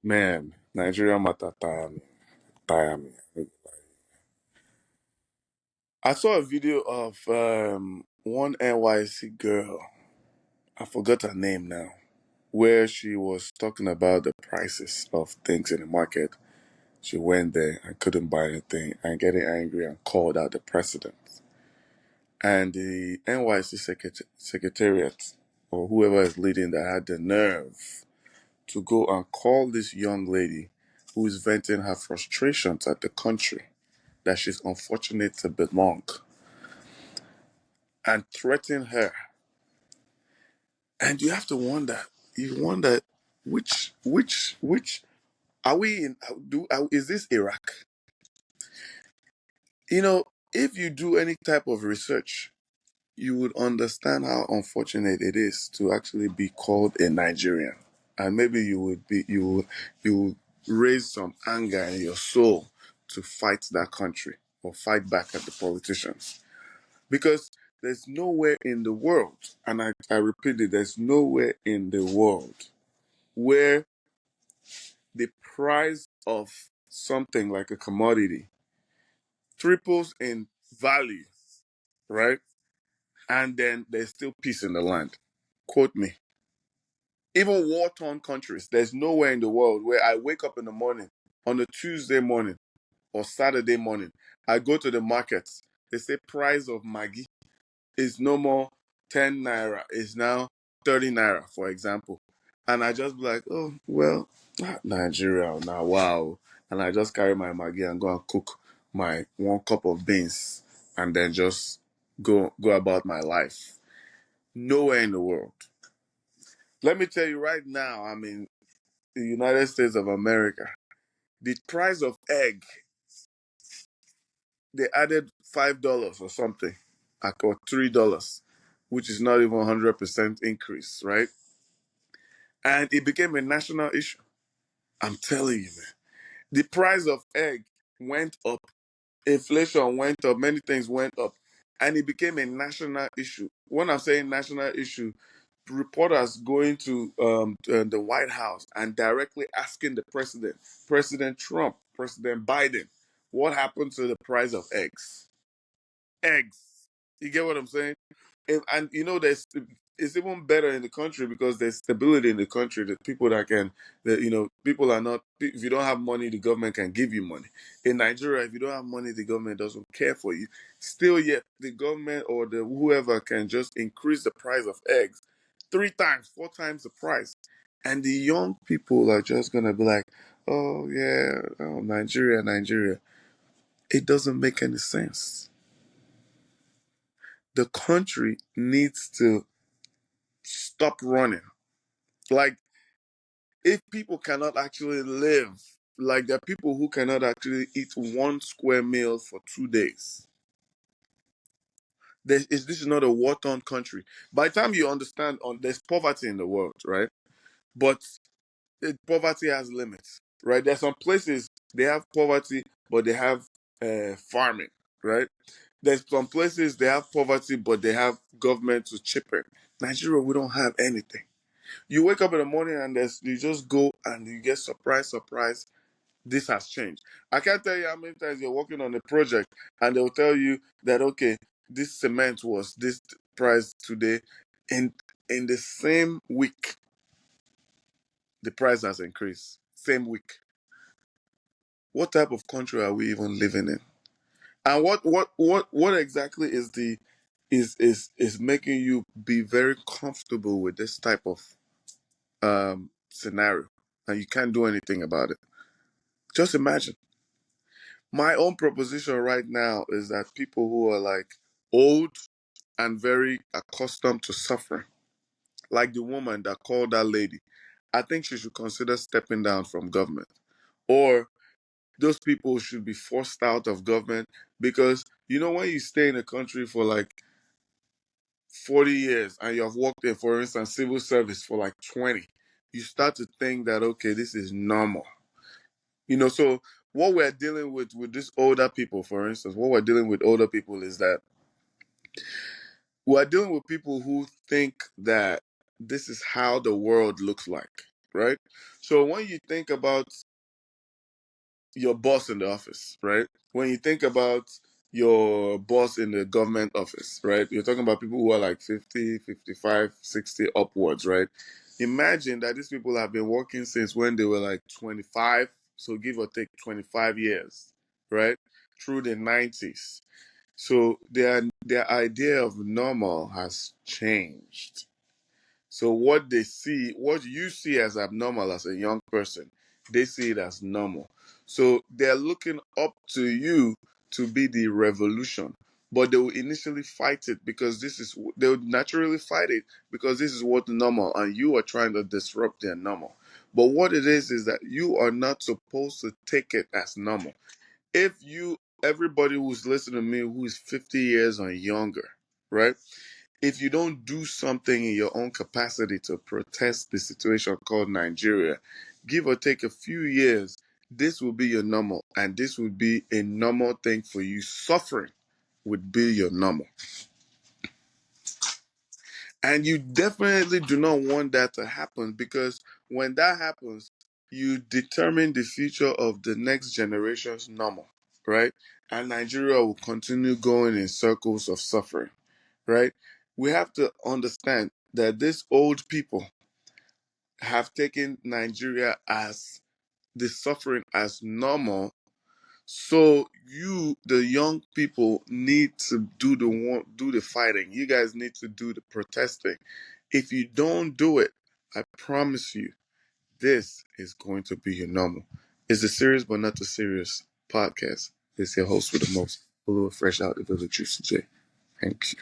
Man, Nigerian matter tire me. Tire me. I saw a video of one NYC girl. I forgot her name now. Where she was talking about the prices of things in the market. She went there and couldn't buy anything and getting angry and called out the president. And the NYC secretariat or whoever is leading that had the nerve to go and call this young lady who is venting her frustrations at the country that she's unfortunate to belong and threaten her. And you have to wonder, you wonder which are we in? Is this Iraq? You know, if you do any type of research, you would understand how unfortunate it is to actually be called a Nigerian, and maybe you would raise some anger in your soul to fight that country or fight back at the politicians because there's nowhere in the world, and I repeat it, there's nowhere in the world where the price of something like a commodity triples in value, right? And then there's still peace in the land. Quote me. Even war-torn countries, there's nowhere in the world where I wake up in the morning on a Tuesday morning or Saturday morning, I go to the markets. They say price of Maggi is no more 10 naira, it's now 30 naira, for example. And I just be like, oh, well, Nigeria now, wow. And I just carry my Maggi and go and cook my 1 cup of beans and then just go about my life. Nowhere in the world. Let me tell you right now, I mean, the United States of America, the price of egg, they added $5 or something, or $3, which is not even 100% increase, right? And it became a national issue. I'm telling you, man. The price of egg went up, inflation went up, many things went up, and it became a national issue. When I'm saying national issue, reporters going to the White House and directly asking the president, President Trump, President Biden, what happened to the price of eggs? Eggs. You get what I'm saying? And you know, there's it's even better in the country because there's stability in the country. That people that can, that people are not. If you don't have money, the government can give you money. In Nigeria, if you don't have money, the government doesn't care for you. Still, yet the government or the whoever can just increase the price of eggs 3 times, 4 times the price, and the young people are just gonna be like, "Oh yeah, oh, Nigeria, Nigeria." It doesn't make any sense. The country needs to stop running. Like, if people cannot actually live, like, there are people who cannot actually eat 1 square meal for 2 days. This is not a war-torn country. By the time you understand, there's poverty in the world, right? But poverty has limits, right? There's some places they have poverty, but they have farming, right? There's some places they have poverty, but they have government to chip in. Nigeria, we don't have anything. You wake up in the morning and you just go and you get surprise. This has changed. I can't tell you how many times you're working on a project and they'll tell you that, okay, this cement was this price today. In in the same week, the price has increased. Same week. What type of country are we even living in? And what exactly is the is making you be very comfortable with this type of scenario, and you can't do anything about it? Just imagine. My own proposition right now is that people who are like old and very accustomed to suffering, like the woman that called that lady, I think she should consider stepping down from government. Or those people should be forced out of government because when you stay in a country for like 40 years and you have worked in, for instance, civil service for like 20, you start to think that, okay, this is normal. So what we're dealing with these older people, for instance, what we're dealing with older people is that we're dealing with people who think that this is how the world looks like. right? So when you think about your boss in the office, right? When you think about your boss in the government office, right? You're talking about people who are like 50, 55, 60 upwards, right? Imagine that these people have been working since when they were like 25, so give or take 25 years, right? Through the 90s. So their idea of normal has changed. So what you see as abnormal as a young person, they see it as normal. So they're looking up to you to be the revolution. But they will initially fight it because they would naturally fight it because this is what normal, and you are trying to disrupt their normal. But what it is that you are not supposed to take it as normal. If you, everybody who's listening to me who is 50 years or younger, right? If you don't do something in your own capacity to protest the situation called Nigeria, give or take a few years, this will be your normal, and this would be a normal thing for you. Suffering would be your normal. And you definitely do not want that to happen, because when that happens, you determine the future of the next generation's normal, right? And Nigeria will continue going in circles of suffering, right? We have to understand that these old people have taken Nigeria as the suffering as normal. So you, the young people, need to do the fighting. You guys need to do the protesting. If you don't do it, I promise you, this is going to be your normal. It's a serious but not too serious podcast. It's your host with the most, a little fresh out of the Juicy J. Thank you.